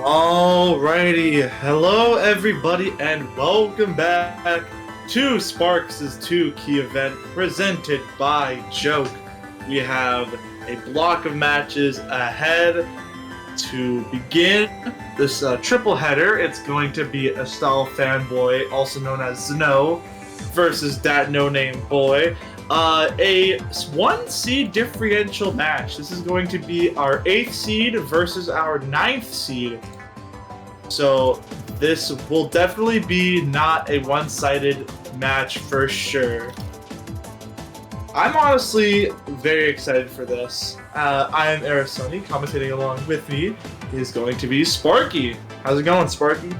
Alrighty, hello everybody and welcome back to Sparks' 2 key event presented by Joke. We have a block of matches ahead to begin this triple header. It's going to be AstalFanBoy, also known as Zno, versus datnonameboi. a 1 seed differential match. This is going to be our 8th seed versus our 9th seed. So this will definitely be not a one-sided match for sure. I'm honestly very excited for this. I am Arisoni. Commentating along with me is going to be Sparky. How's it going, Sparky?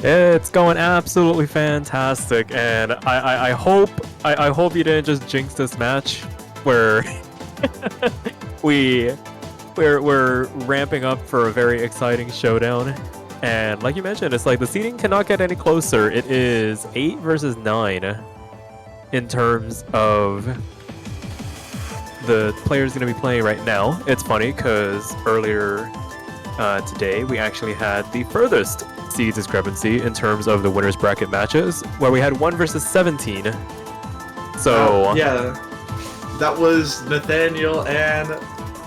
It's going absolutely fantastic, and I hope you didn't just jinx this match where we're ramping up for a very exciting showdown. And like you mentioned, it's like the seeding cannot get any closer. It is 8 versus 9 in terms of the players going to be playing right now. It's funny because earlier today we actually had the furthest seed discrepancy in terms of the winners bracket matches, where we had 1 versus 17. So yeah, that was Nathaniel and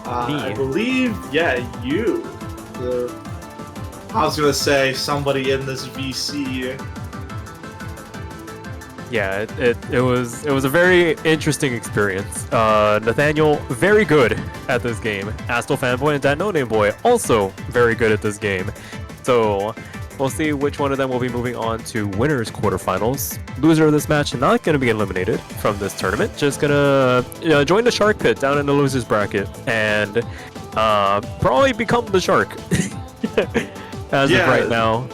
I believe you. I was gonna say somebody in this VC. Yeah, it was a very interesting experience. Nathaniel, very good at this game. AstalFanBoy and datnonameboi, also very good at this game. So we'll see which one of them will be moving on to winners quarterfinals. Loser of this match not going to be eliminated from this tournament. Just gonna join the shark pit down in the losers bracket and probably become the shark as of right now.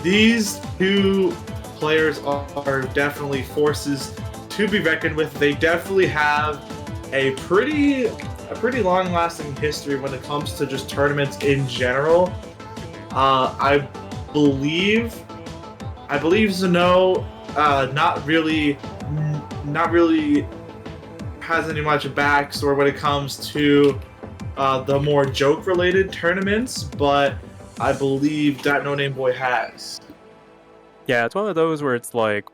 These two players are definitely forces to be reckoned with. They definitely have a pretty long-lasting history when it comes to just tournaments in general. I believe Zeno not really has any much backstory when it comes to the more joke-related tournaments, but I believe datnonameboi has. Yeah, it's one of those where it's like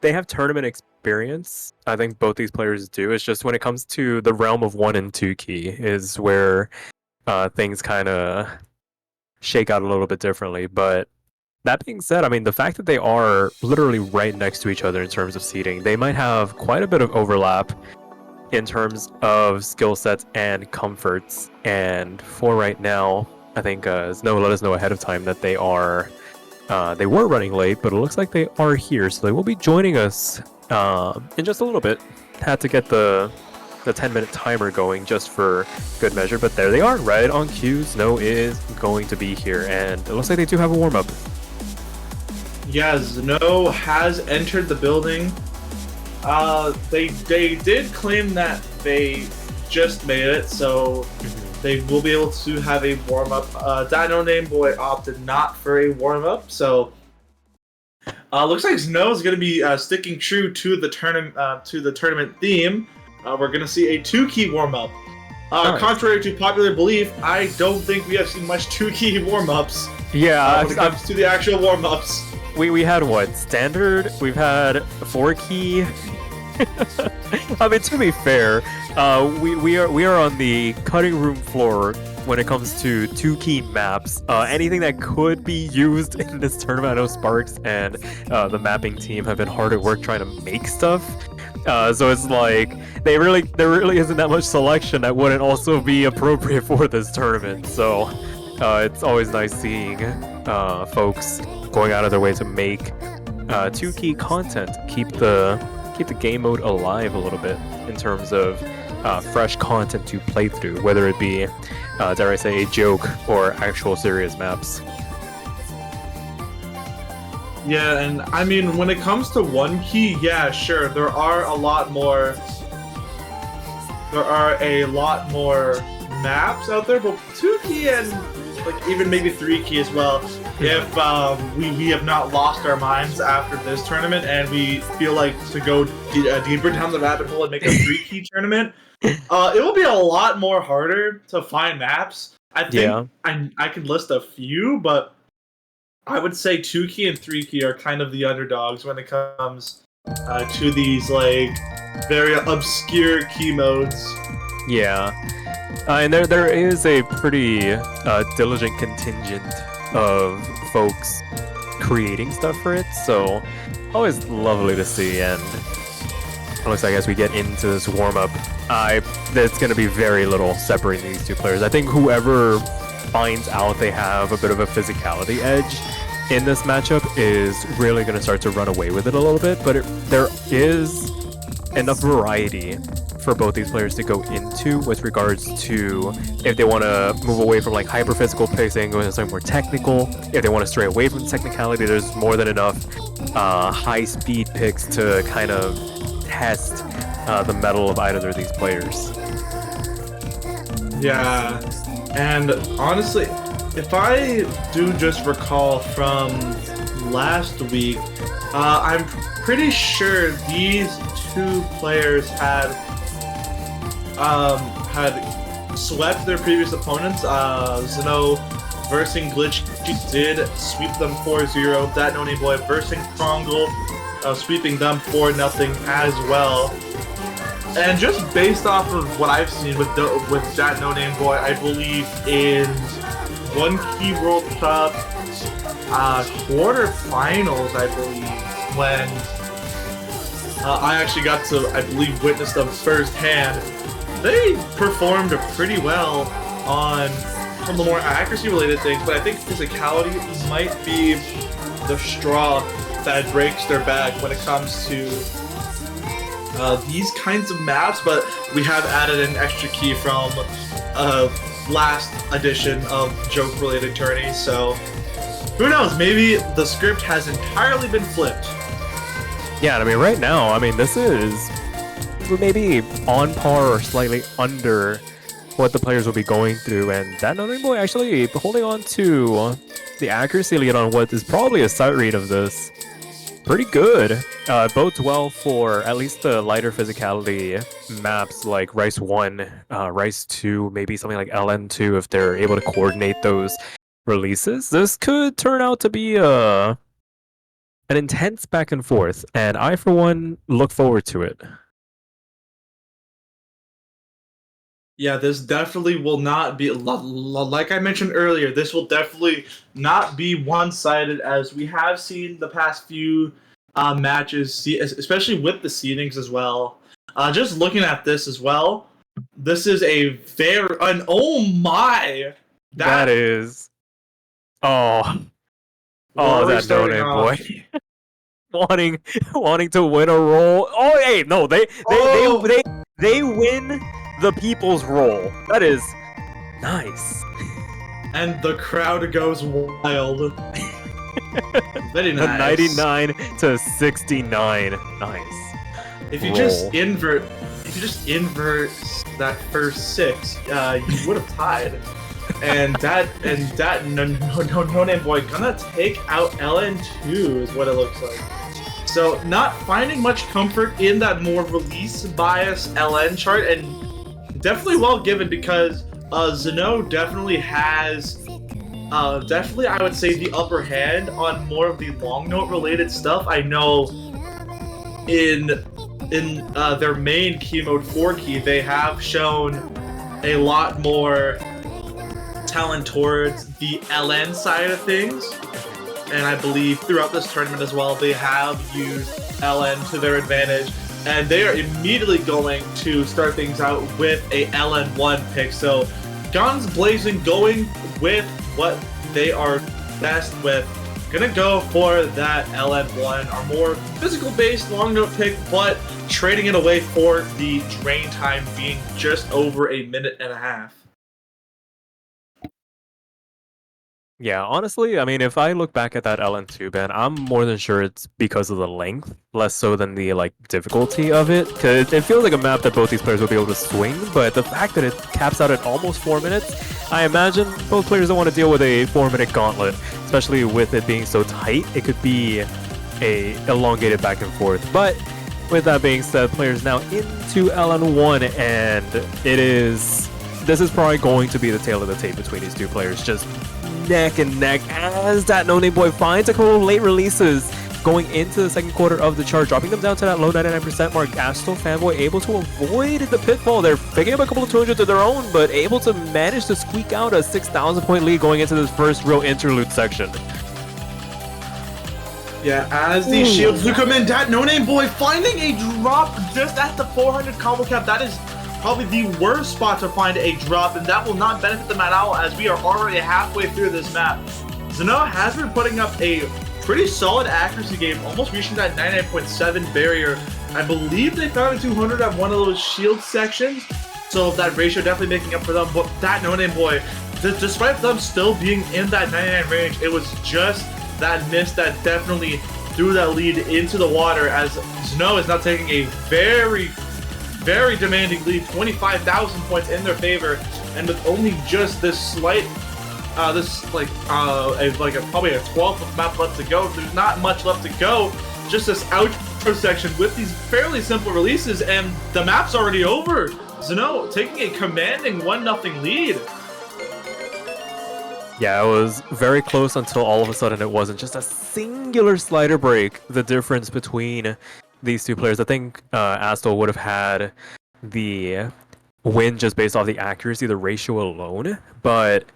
they have tournament experience. I think both these players do. It's just when it comes to the realm of 1 and 2 key is where things kind of shake out a little bit differently. But that being said, I mean, the fact that they are literally right next to each other in terms of seeding, they might have quite a bit of overlap in terms of skill sets and comforts. And for right now, I think Snow let us know ahead of time that they were running late, but it looks like they are here, so they will be joining us in just a little bit. Had to get the 10-minute timer going just for good measure, but there they are, right on cue. Snow is going to be here, and it looks like they do have a warm-up. Yeah, Snow has entered the building. They did claim that they just made it, so they will be able to have a warm-up. datnonameboi opted not for a warm-up, so looks like Snow is going to be sticking true to the tournament theme. We're going to see a 2-key warm-up. Nice. Contrary to popular belief, I don't think we have seen much 2-key warm-ups. Yeah, when it comes to the actual warm-ups. We had what? Standard? We've had 4-key. I mean, to be fair, we are on the cutting room floor when it comes to 2-key maps. Anything that could be used in this tournament. I know Sparxe and the mapping team have been hard at work trying to make stuff. So it's like there really isn't that much selection that wouldn't also be appropriate for this tournament. So it's always nice seeing folks going out of their way to make 2-key content, keep the game mode alive a little bit in terms of fresh content to play through, whether it be, dare I say, a joke or actual serious maps. Yeah, and I mean, when it comes to 1-key, yeah, sure, there are a lot more maps out there, but 2-key and like even maybe 3-key as well. If we have not lost our minds after this tournament and we feel like to go deeper down the rabbit hole and make a 3-key tournament, it will be a lot more harder to find maps. I think I can list a few, but I would say 2-key and 3-key are kind of the underdogs when it comes to these like very obscure key modes. Yeah, and there is a pretty diligent contingent of folks creating stuff for it, so always lovely to see. And looks like as we get into this warm-up, there's going to be very little separating these two players. I think whoever finds out they have a bit of a physicality edge in this matchup is really going to start to run away with it a little bit, but there is enough variety for both these players to go into with regards to if they want to move away from like hyper physical picking, go into something more technical. If they want to stray away from technicality, there's more than enough high speed picks to kind of test the mettle of either of these players. Yeah, and honestly, if I do just recall from last week, I'm pretty sure these two players had swept their previous opponents. Zeno versus Glitch did sweep them 4-0. datnonameboi versus Krongle, sweeping them 4-0 as well. And just based off of what I've seen with datnonameboi, I believe in One Key World Cup quarterfinals, I believe, when I actually got to, I believe, witness them firsthand. They performed pretty well on some of the more accuracy-related things, but I think physicality might be the straw that breaks their back when it comes to these kinds of maps. But we have added an extra key from last edition of joke-related tourneys, so who knows? Maybe the script has entirely been flipped. Yeah, I mean, right now, I mean, this is maybe on par or slightly under what the players will be going through, and datnonameboi actually holding on to the accuracy lead on what is probably a sight read of this. Pretty good. Bodes well for at least the lighter physicality maps like Rice 1, Rice 2, maybe something like LN2 if they're able to coordinate those releases. This could turn out to be an intense back and forth, and I, for one, look forward to it. Yeah, this definitely will not be, like I mentioned earlier, this will definitely not be one-sided, as we have seen the past few matches, especially with the seedings as well. Just looking at this as well, this is oh my! That is... Oh, datnonameboi. wanting to win a roll. Oh, hey, no, they win the people's roll. That is nice. And the crowd goes wild. Very nice. 99 to 69. Nice. If you just invert that first 6, you would have tied. And datnonameboi gonna take out LN2 is what it looks like. So not finding much comfort in that more release bias LN chart, and definitely well given, because Zeno definitely has I would say the upper hand on more of the long note related stuff. I know in their main key mode 4 key, they have shown a lot more talent towards the LN side of things, and I believe throughout this tournament as well, they have used LN to their advantage, and they are immediately going to start things out with a LN1 pick. So guns blazing, going with what they are best with. Gonna go for that LN1, our more physical based long note pick, but trading it away for the drain time being just over a minute and a half. Yeah, honestly, I mean, if I look back at that LN2 ban, I'm more than sure it's because of the length, less so than the difficulty of it. Because it feels like a map that both these players will be able to swing, but the fact that it caps out at almost 4 minutes, I imagine both players don't want to deal with a 4-minute gauntlet, especially with it being so tight. It could be a elongated back and forth. But with that being said, players now into LN1, and this is probably going to be the tail of the tape between these two players, just neck and neck, as datnonameboi finds a couple of late releases going into the second quarter of the chart, dropping them down to that low 99% mark. AstalFanBoy able to avoid the pitfall. They're picking up a couple of 200 of their own, but able to manage to squeak out a 6,000 point lead going into this first real interlude section. Yeah, as these shields do come in, datnonameboi finding a drop just at the 400 combo cap. That is probably the worst spot to find a drop, and that will not benefit the Mad Owl as we are already halfway through this map. Zeno has been putting up a pretty solid accuracy game, almost reaching that 99.7 barrier. I believe they found a 200 at one of those shield sections, so that ratio definitely making up for them. But datnonameboi, despite them still being in that 99 range, it was just that miss that definitely threw that lead into the water, as Zeno is now taking a very demanding lead, 25,000 points in their favor, and with only just this slight, probably a 12th of map left to go. There's not much left to go. Just this outro section with these fairly simple releases, and the map's already over. Zeno taking a commanding 1-0 lead. Yeah, it was very close until all of a sudden it wasn't. Just a singular slider break, the difference between these two players. I think Astal would have had the win just based off the accuracy, the ratio alone, but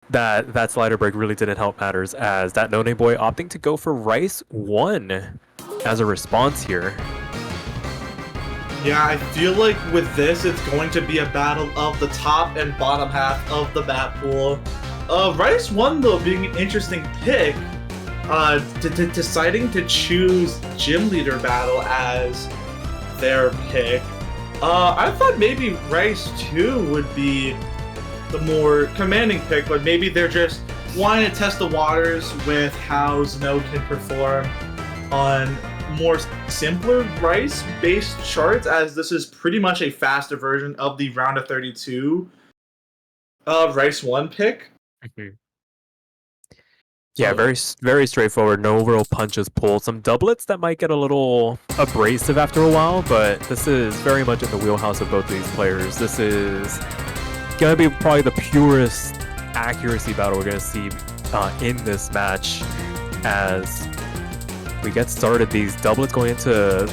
that slider break really didn't help matters, as datnonameboi opting to go for Rice 1 as a response here. Yeah, I feel like with this, it's going to be a battle of the top and bottom half of the map pool. Rice 1, though, being an interesting pick, deciding to choose Gym Leader Battle as their pick. I thought maybe Rice 2 would be the more commanding pick, but maybe they're just wanting to test the waters with how Zeno can perform on more simpler Rice-based charts, as this is pretty much a faster version of the round of 32 Rice 1 pick. Yeah, very straightforward. No real punches pulled. Some doublets that might get a little abrasive after a while, but this is very much in the wheelhouse of both these players. This is gonna be probably the purest accuracy battle we're gonna see in this match. As we get started, these doublets going into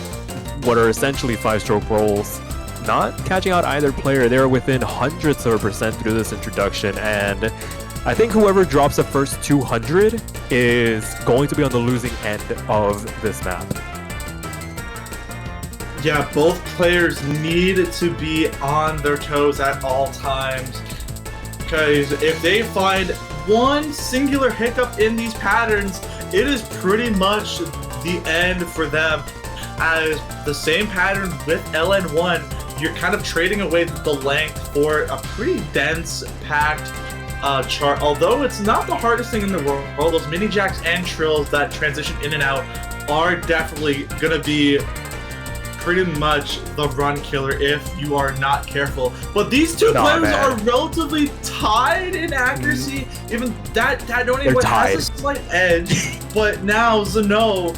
what are essentially 5-stroke rolls, not catching out either player. They're within hundreds of a percent through this introduction, and I think whoever drops the first 200 is going to be on the losing end of this map. Yeah, both players need to be on their toes at all times, because if they find one singular hiccup in these patterns, it is pretty much the end for them. As the same pattern with LN1, you're kind of trading away the length for a pretty dense, packed chart. Although it's not the hardest thing in the world, those mini jacks and trills that transition in and out are definitely gonna be pretty much the run killer if you are not careful. But these two players are relatively tied in accuracy. Even datnonameboi has a slight edge, but now Zeno,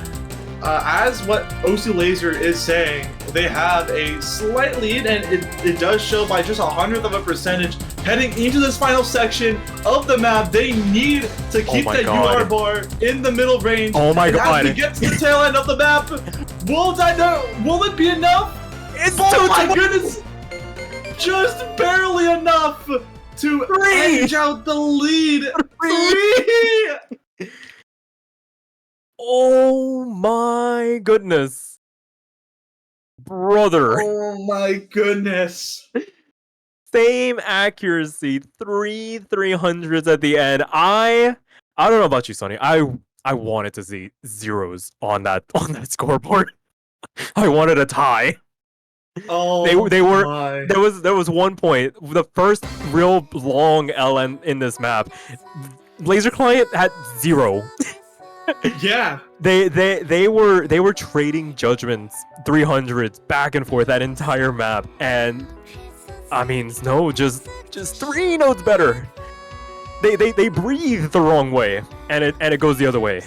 as what OC Laser is saying, they have a slight lead, and it does show by just 100th of a percentage heading into this final section of the map. They need to keep that UR bar in the middle range. Oh my god. As we get to the tail end of the map, will it be enough? It's oh my goodness! Just barely enough to edge out the lead. 3! Oh my goodness. Brother. Oh my goodness. Same accuracy, 300s at the end. I don't know about you, Sonny. I wanted to see zeros on that scoreboard. I wanted a tie. Oh, they were. There was one point, the first real long LN in this map. Laser Client had 0. Yeah. They were trading judgments, 300s back and forth that entire map, and I mean, no, just 3 notes better. They breathe the wrong way, and it goes the other way.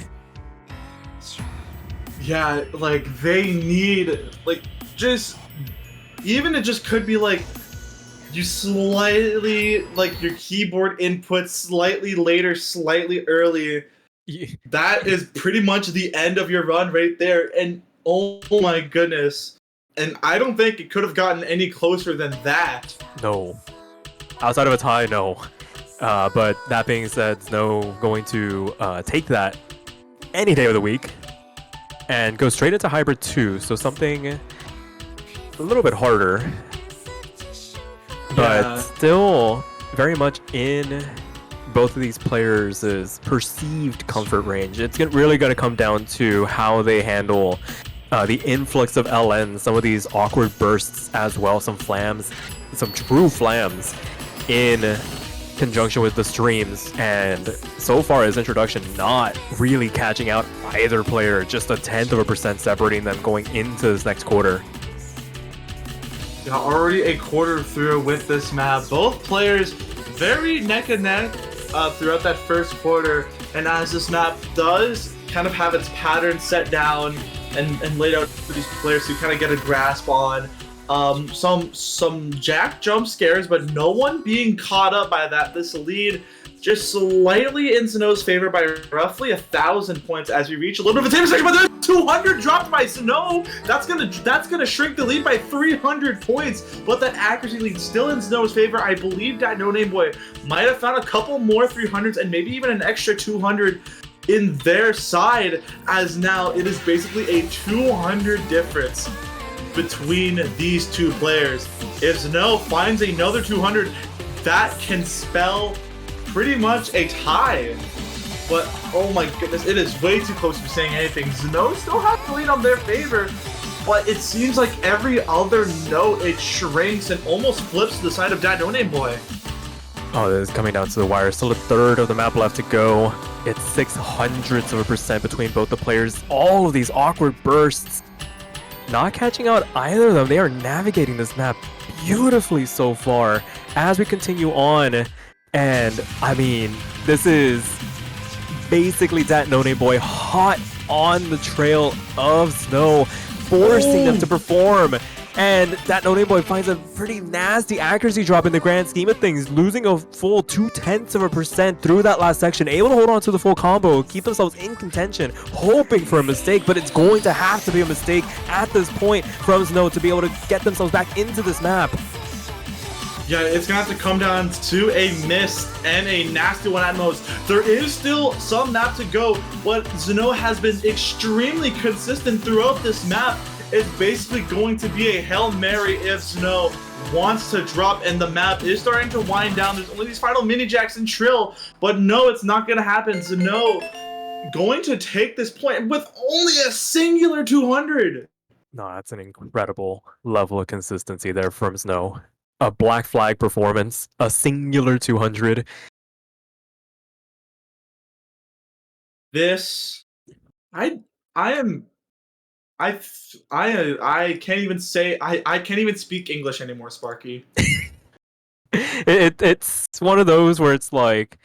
Yeah, like they need just even it just could be like you slightly your keyboard input slightly later, slightly early. That is pretty much the end of your run right there, and oh my goodness. And I don't think it could have gotten any closer than that. No. Outside of a tie, no. But that being said, no going to take that any day of the week. and go straight into Hybrid 2, so something a little bit harder, but still very much in both of these players' perceived comfort range. It's really going to come down to how they handle the influx of LN, some of these awkward bursts as well, some flams, some true flams in conjunction with the streams, and so far his introduction not really catching out either player, just a 1/10% separating them going into this next quarter. Yeah, already a quarter through with this map. Both players very neck and neck throughout that first quarter, and as this map does kind of have its pattern set down and laid out for these players to kind of get a grasp on. Some jack jump scares, but no one being caught up by that. This lead just slightly in Sano's favor by roughly 1,000 points as we reach a little bit of a table section, but there's 200 dropped by Sano. That's gonna shrink the lead by 300 points, but that accuracy lead still in Sano's favor. I believe that datnonameboi might have found a couple more 300s and maybe even an extra 200 in their side, as now it is basically a 200 difference between these two players. If Sano finds another 200, that can spell pretty much a tie. But oh my goodness, it is way too close to be saying anything. Sano still has the lead on their favor, but it seems like every other note it shrinks and almost flips to the side of datnonameboi. Oh, this is coming down to the wire. Still a third of the map left to go. It's 0.06% between both the players. All of these awkward bursts not catching out either of them. They are navigating this map beautifully so far as we continue on. And I mean, this is basically datnonameboi hot on the trail of Sano, forcing them to perform. And datnonameboi finds a pretty nasty accuracy drop in the grand scheme of things, losing a full 0.2% through that last section, able to hold on to the full combo, keep themselves in contention, hoping for a mistake, but it's going to have to be a mistake at this point from Sano to be able to get themselves back into this map. Yeah, it's gonna have to come down to a miss and a nasty one at most. There is still some map to go, but Sano has been extremely consistent throughout this map. It's basically going to be a Hail Mary if Sano wants to drop, and the map is starting to wind down. There's only these final mini jacks and Trill, but no, it's not gonna happen. Sano going to take this point with only a singular 200. No, that's an incredible level of consistency there from Sano. A black flag performance, a singular 200. This, I can't even say, I can't even speak English anymore, Sparky. It's one of those where it's like,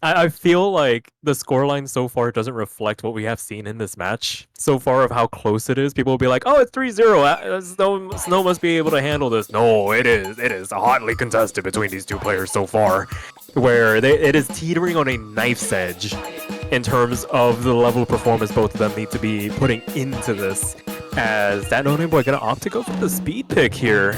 I feel like the scoreline so far doesn't reflect what we have seen in this match so far of how close it is. People will be like, oh, it's 3-0. Sano must be able to handle this. No, it is hotly contested between these two players so far, where it is teetering on a knife's edge in terms of the level of performance both of them need to be putting into this, as datnonameboi gonna opt to go for the speed pick here.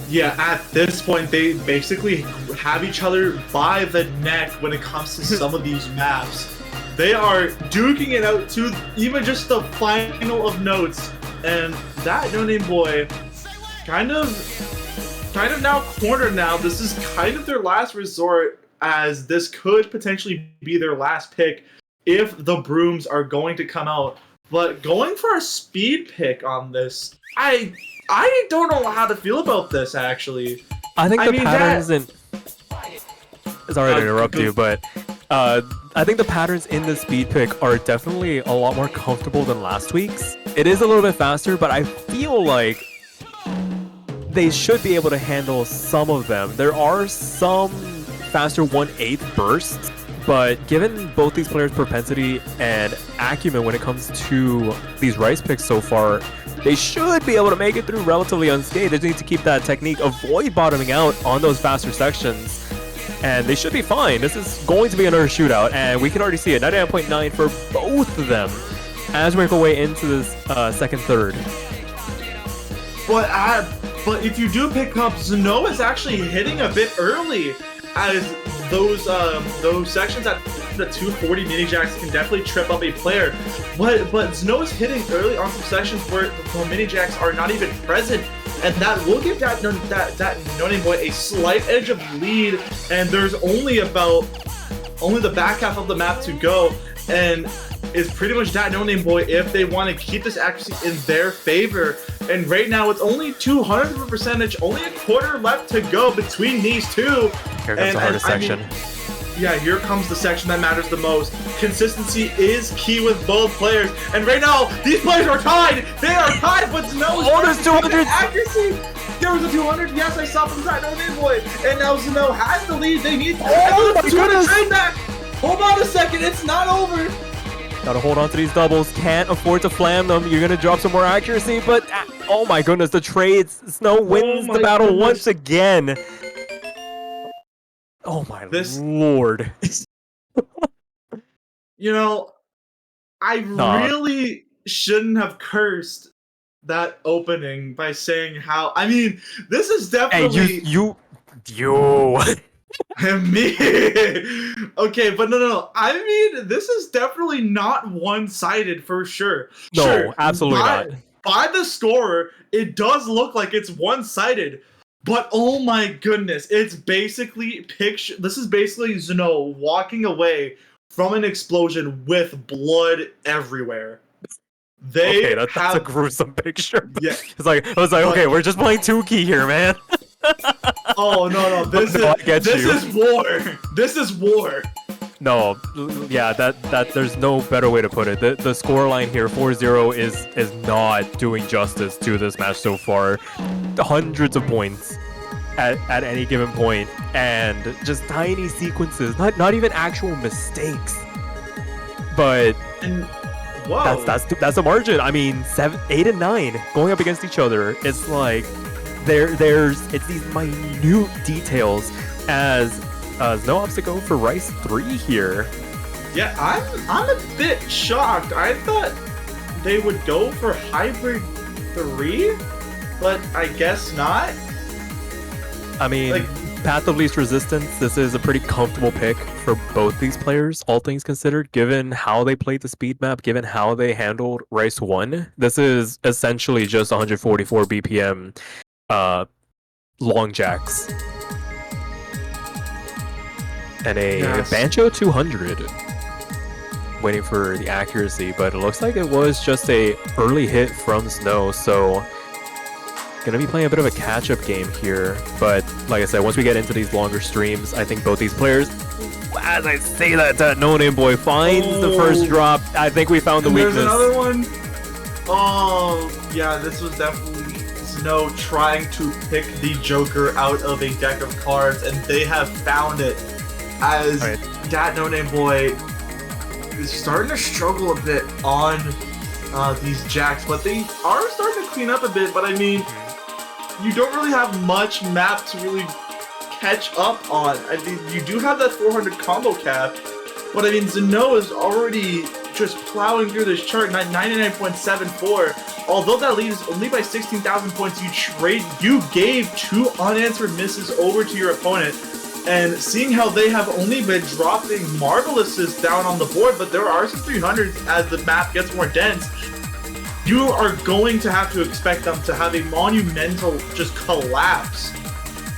Yeah, at this point, they basically have each other by the neck when it comes to some of these maps. They are duking it out to even just the final of notes, and datnonameboi kind of now cornered now. This is kind of their last resort, as this could potentially be their last pick if the brooms are going to come out. But going for a speed pick on this, I don't know how to feel about this, actually. I think the patterns in... Sorry to interrupt you, but I think the patterns in the speed pick are definitely a lot more comfortable than last week's. It is a little bit faster, but I feel like they should be able to handle some of them. There are some faster 1/8 bursts, but given both these players' propensity and acumen when it comes to these rice picks so far, they should be able to make it through relatively unscathed. They just need to keep that technique, avoid bottoming out on those faster sections, and they should be fine. This is going to be another shootout, and we can already see it. 99.9 for both of them as we make our way into this second third. But if you do pick up, Sano is actually hitting a bit early, as those sections at the 240 mini jacks can definitely trip up a player, but Snow is hitting early on some sections where the mini jacks are not even present, and that will give that no-name-boi a slight edge of lead, and there's only the back half of the map to go, and it's pretty much that no-name-boi if they want to keep this accuracy in their favor. And right now it's only 200%, only a quarter left to go between these two. Here comes the hardest section. Yeah, here comes the section that matters the most. Consistency is key with both players, and right now these players are tied. They are tied, but Snow is there's 200 accuracy. There was a 200. Yes, I saw from that no-name-boi, and now Snow has the lead. They need. Oh my goodness! Trade back. Hold on a second. It's not over. Gotta hold on to these doubles. Can't afford to flam them. You're gonna drop some more accuracy, but oh my goodness, the trades. Snow wins the battle once again. Oh my lord. You know, I really shouldn't have cursed that opening by saying how. I mean, this is definitely. Hey, you. Me. Okay, but no. I mean, this is definitely not one-sided for sure. No, sure, absolutely not. By the score, it does look like it's one-sided. But oh my goodness, it's basically this is basically Snow walking away from an explosion with blood everywhere. Okay, that's a gruesome picture. Yeah. I was like, okay, we're just playing 2-key here, man. Oh no, this is war. This is war. No, yeah, that there's no better way to put it. The score line here, 4-0, is not doing justice to this match so far. Hundreds of points at any given point, and just tiny sequences, not even actual mistakes. But that's the margin. I mean, 7, 8, and 9 going up against each other. It's like it's these minute details as Snow opts to go for Rice 3 here. Yeah, I'm a bit shocked. I thought they would go for Hybrid 3, but I guess not. I mean, Path of Least Resistance, this is a pretty comfortable pick for both these players, all things considered, given how they played the speed map, given how they handled Rice 1. This is essentially just 144 BPM long jacks. And a Bancho 200. Waiting for the accuracy, but it looks like it was just a early hit from Snow, so gonna be playing a bit of a catch-up game here. But like I said, once we get into these longer streams, I think both these players, as I say that no-name-boi finds the first drop. I think we found the weakness. There's another one. Oh, yeah, this was definitely Snow trying to pick the Joker out of a deck of cards, and they have found it. As that no-name-boi is starting to struggle a bit on these jacks, but they are starting to clean up a bit. But I mean, you don't really have much map to really catch up on. I mean, you do have that 400 combo cap, but I mean, Snow is already just plowing through this chart, 99.74. Although that lead is only by 16,000 points, you gave 2 unanswered misses over to your opponent. And seeing how they have only been dropping Marvelouses down on the board, but there are some 300s as the map gets more dense, you are going to have to expect them to have a monumental just collapse.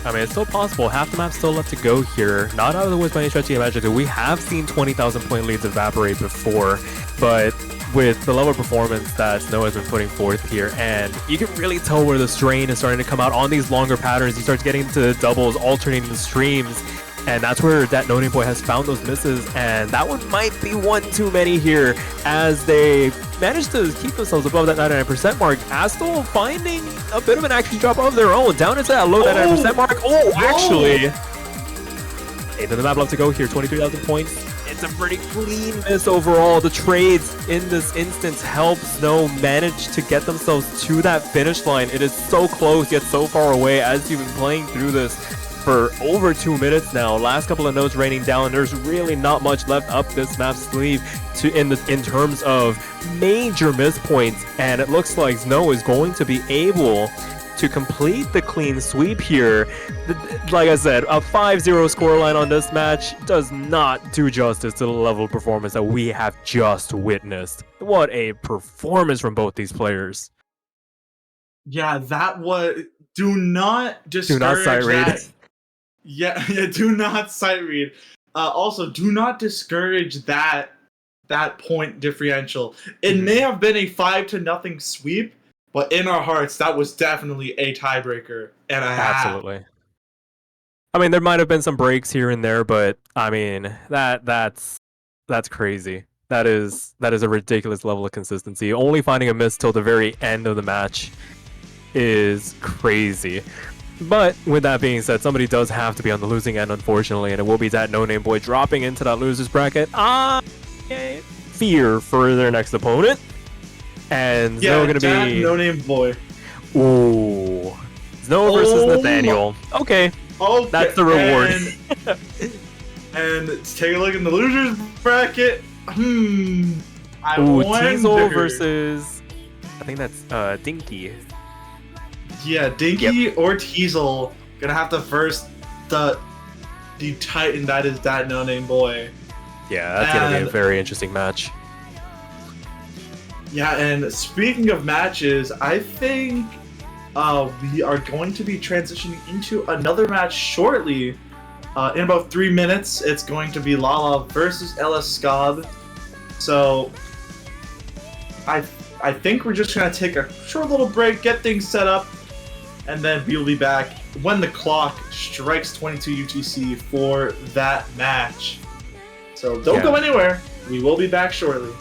I mean, it's still possible. Half the map's still left to go here. Not out of the woods by any stretch of the imagination. We have seen 20,000 point leads evaporate before, but with the level of performance that Snow has been putting forth here, and you can really tell where the strain is starting to come out on these longer patterns. He starts getting into the doubles, alternating the streams, and that's where that no-name-boi has found those misses, and that one might be one too many here as they manage to keep themselves above that 99% mark. Astal finding a bit of an action drop of their own, down into that low 99% mark. Oh, actually, 8 of the map left to go here, 23,000 points. It's a pretty clean miss overall. The trades in this instance help Snow manage to get themselves to that finish line. It is so close yet so far away as you've been playing through this for over 2 minutes now. Last couple of notes raining down. There's really not much left up this map's sleeve in terms of major miss points, and it looks like Snow is going to be able to complete the clean sweep here. Like I said, a 5-0 scoreline on this match does not do justice to the level of performance that we have just witnessed. What a performance from both these players. Yeah, that was... Do not discourage Do not sight read. that. Yeah, do not sight read. Also, do not discourage that point differential. It may have been a 5-0 sweep, but in our hearts, that was definitely a tiebreaker and a half. Absolutely. I mean, there might have been some breaks here and there, but I mean, that's crazy. That is a ridiculous level of consistency. Only finding a miss till the very end of the match is crazy. But with that being said, somebody does have to be on the losing end, unfortunately, and it will be that no-name-boy dropping into that loser's bracket. Fear for their next opponent. And Yeah, Snow gonna be no-name-boy. Ooh. Snow versus Nathaniel. Okay. That's the reward. And let's take a look in the losers bracket. I wonder. Teasel versus, I think that's Dinky. Yeah, Dinky or Teasel gonna have to verse the Titan that is that no-name boy. Yeah, that's gonna be a very interesting match. Yeah, and speaking of matches, I think we are going to be transitioning into another match shortly. In about 3 minutes, it's going to be Lala versus LS Scob. So I think we're just gonna take a short little break, get things set up, and then we'll be back when the clock strikes 22 UTC for that match. So don't go anywhere. We will be back shortly.